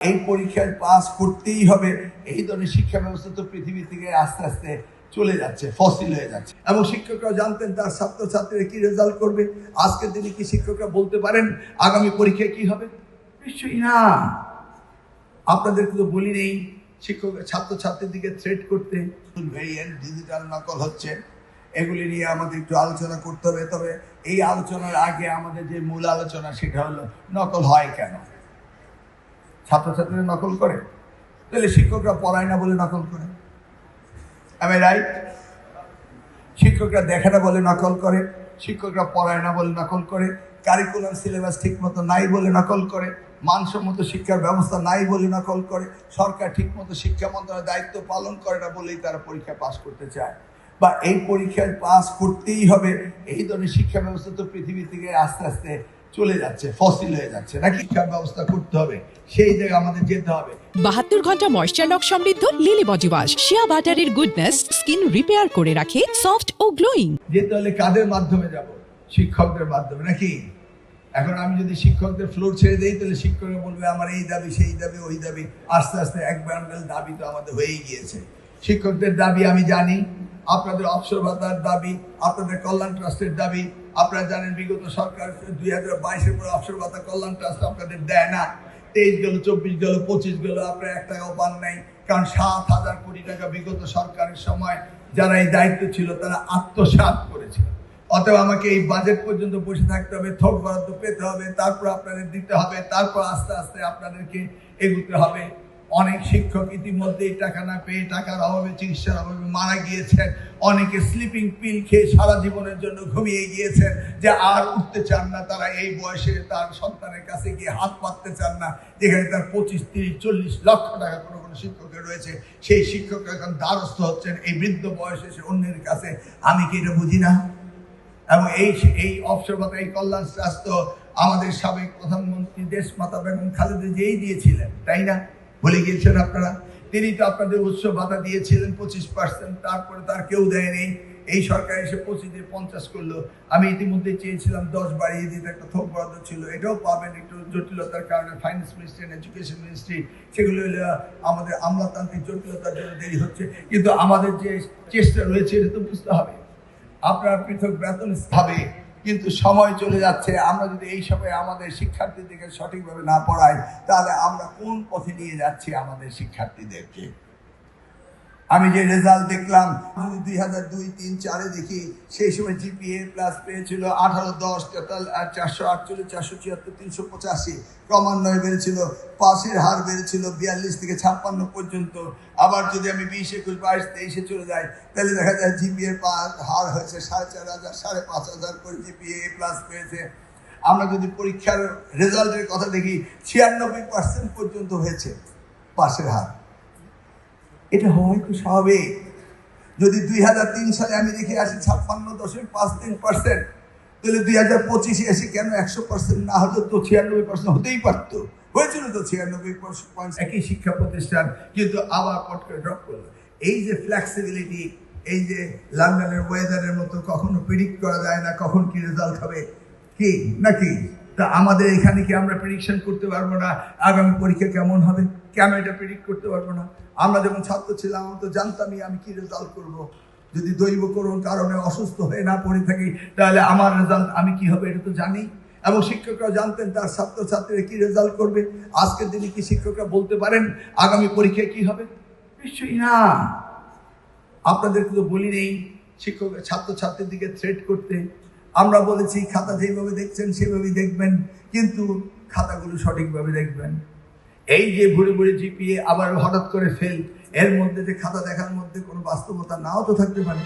এই পরীক্ষায় পাস করতেই হবে, এই ধরনের শিক্ষা ব্যবস্থা তো পৃথিবী থেকে আস্তে আস্তে চলে যাচ্ছে, ফসিল হয়ে যাচ্ছে। এবং শিক্ষকরা জানতেন তার ছাত্রছাত্রীরা কি রেজাল্ট করবে। আজকের দিনে কি শিক্ষকরা বলতে পারেন আগামী পরীক্ষায় কি হবে? নিশ্চয়ই না। আপনাদেরকে তো বলি নেই শিক্ষক ছাত্রছাত্রীর দিকে থ্রেট করতে। ভেরিয়েন্ট ডিজিটাল নকল হচ্ছে, এগুলি নিয়ে আমাদের একটু আলোচনা করতে হবে। তবে এই আলোচনার আগে আমাদের যে মূল আলোচনা সেটা হলো নকল হয় কেন। ছাত্রছাত্রীরা নকল করে, তাহলে শিক্ষকরা পড়ায় না বলে নকল করে। আমি রাইট? শিক্ষকরা দেখে না বলে নকল করে, শিক্ষকরা পড়ায় না বলে নকল করে, কারিকুলাম সিলেবাস ঠিক মতো নাই বলে নকল করে, মানসম্মত শিক্ষার ব্যবস্থা নাই বলে নকল করে, সরকার ঠিক মতো শিক্ষা মন্ত্রণালয়ের দায়িত্ব পালন করে না বলেই তারা পরীক্ষা পাস করতে চায়, বা এই পরীক্ষায় পাস করতেই হবে। এই ধরনের শিক্ষা ব্যবস্থা তো পৃথিবী থেকে আস্তে আস্তে চলে যাচ্ছে, ফসিল হয়ে যাচ্ছে। নাকি শিক্ষা ব্যবস্থা করতে হবে, সেই জায়গায় আমাদের যেতে হবে। 72 ঘন্টা ময়েশ্চার লক সমৃদ্ধ লিলি বডি ওয়াশ, শিয়া বাটারের গুডনেস স্কিন রিপেয়ার করে রাখে সফট ও গ্লোয়িং। যেতে হলে কাদের মাধ্যমে যাব? শিক্ষকদের মাধ্যমে, নাকি? এখন আমি যদি শিক্ষকদের ফ্লোর ছেড়ে দিই, তাহলে শিক্ষকরা বলবে আমার এই দাবি, সেই দাবি, ওই দাবি। আস্তে আস্তে এক বান্ডেল দাবি তো আমাদের হয়েই গিয়েছে। শিক্ষকদের দাবি আমি জানি, আপনাদের অবসর ভাতার দাবি, আপনাদের কল্যাণ ট্রাস্টের দাবি। আপনারা জানেন বিগত সরকার 2022-এর পরে অবসর ভাতা কল্যাণ ট্রাস্ট আপনাদের দেয় না। 23 গেল, 24 গেল, 25 গেল, আপনারা 1 টাকাও পান নাই। কারণ 7,000 কোটি টাকা বিগত সরকারের সময় যারা এই দায়িত্ব ছিল তারা আত্মসাৎ করেছিল। অতএব আমাকে এই বাজেট পর্যন্ত বসে থাকতে হবে, থোক বরাদ্দ পেতে হবে, তারপর আপনাদের দিতে হবে, তারপর আস্তে আস্তে আপনাদেরকে এগুতে হবে। অনেক শিক্ষক ইতিমধ্যেই টাকা না পেয়ে, টাকার অভাবে, চিকিৎসার অভাবে মারা গিয়েছেন। অনেকে স্লিপিং পিল খেয়ে সারা জীবনের জন্য ঘুমিয়ে গিয়েছেন, যে আর উঠতে চান না। তারা এই বয়সে তার সন্তানের কাছে গিয়ে হাত পাততে চান না, যেখানে তার 25, 30, 40 লক্ষ টাকা কোনো কোনো শিক্ষকের রয়েছে। সেই শিক্ষকরা এখন দ্বারস্থ হচ্ছেন এই বৃদ্ধ বয়সে সে অন্যের কাছে। আমি কি এটা বুঝি না? এবং এই অবসর ভাতা, এই কল্যাণ স্বাস্থ্য আমাদের সাবেক প্রধানমন্ত্রী দেশমাতা বেগম খালেদা জিয়াই দিয়েছিলেন, তাই না? ভুলে গিয়েছেন আপনারা? তিনি তো আপনাদের উৎসব ভাতা দিয়েছিলেন 25%, তারপরে তার কেউ দেয়নি। এই সরকার এসে 25 দিয়ে 50 করলো। আমি ইতিমধ্যে চেয়েছিলাম 10 বাড়িয়ে দিতে, একটা থোক বরাদ্দ ছিল, এটাও পাবেন। একটু জটিলতার কারণে ফাইন্যান্স মিনিস্ট্রি, এডুকেশন মিনিস্ট্রি, সেগুলো আমাদের আমলাতান্ত্রিক জটিলতার জন্য দেরি হচ্ছে। কিন্তু আমাদের যে চেষ্টা রয়েছে এটা তো বুঝতে হবে। আপনার পৃথক বেতন হবে, কিন্তু সময় চলে যাচ্ছে। আমরা যদি এই সময় আমাদের শিক্ষার্থীদেরকে সঠিকভাবে না পড়াই, তাহলে আমরা কোন পথে নিয়ে যাচ্ছি আমাদের শিক্ষার্থীদেরকে? আমি যে রেজাল্ট দেখলাম, যদি 2002, 3, 4-এ দেখি, সেই সময় জিপিএ প্লাস পেয়েছিল 18, 10, টোটাল 448, 476, 385। ক্রমান্বয়ে বেড়েছিল, পাসের হার বেড়েছিল 42 থেকে 56 পর্যন্ত। আবার যদি আমি 20, 21, 22, 23-এ চলে যাই, তাহলে দেখা যায় জিপিএ হার হয়েছে 4,500, 5,500 করে জিপিএ প্লাস পেয়েছে। আমরা যদি পরীক্ষার রেজাল্টের কথা দেখি, 96% পর্যন্ত হয়েছে পাসের হার। এটা হয়তো স্বাভাবিক। যদি 2003 সালে আমি দেখে আসি 56.53%, তাহলে 2025-এ এসে কেন 100% না হতো? তো 96% হতেই পারতো, হয়েছিল তো 96%। একই শিক্ষা প্রতিষ্ঠান, কিন্তু আবার পট করে ড্রপ করলো। এই যে ফ্লেক্সিবিলিটি, এই যে লন্ডনের ওয়েদারের মতো কখনো প্রেডিক্ট করা যায় না কখন কি রেজাল্ট হবে, কি নাকি? তা আমাদের এখানে কি আমরা প্রেডিকশন করতে পারবো না আগামী পরীক্ষা কেমন হবে? কেন এটা প্রেডিক্ট করতে পারবো না? আমরা যখন ছাত্র ছিলাম আমি তো জানতামই আমি কি রেজাল্ট করব। যদি দৈব করুন কারণে অসুস্থ হয়ে না পড়ে থাকি, তাহলে আমার রেজাল্ট আমি কি হবে এটা তো জানি। এবং শিক্ষকরাও জানতেন তার ছাত্রছাত্রীরা কি রেজাল্ট করবে। আজকের দিনে কি শিক্ষকরা বলতে পারেন আগামী পরীক্ষায় কি হবে? নিশ্চয়ই না। আপনাদেরকে তো বলি নেই শিক্ষক ছাত্রছাত্রীর দিকে থ্রেট করতে। আমরা বলেছি খাতা যেভাবে দেখছেন সেভাবেই দেখবেন, কিন্তু খাতাগুলো সঠিকভাবে দেখবেন। এই যে ভুড়ি ভুড়ি জিপিএ আবার হঠাৎ করে ফেল, এর মধ্যে যে খাতা দেখার মধ্যে কোনো বাস্তবতা নাও তো থাকতে পারে।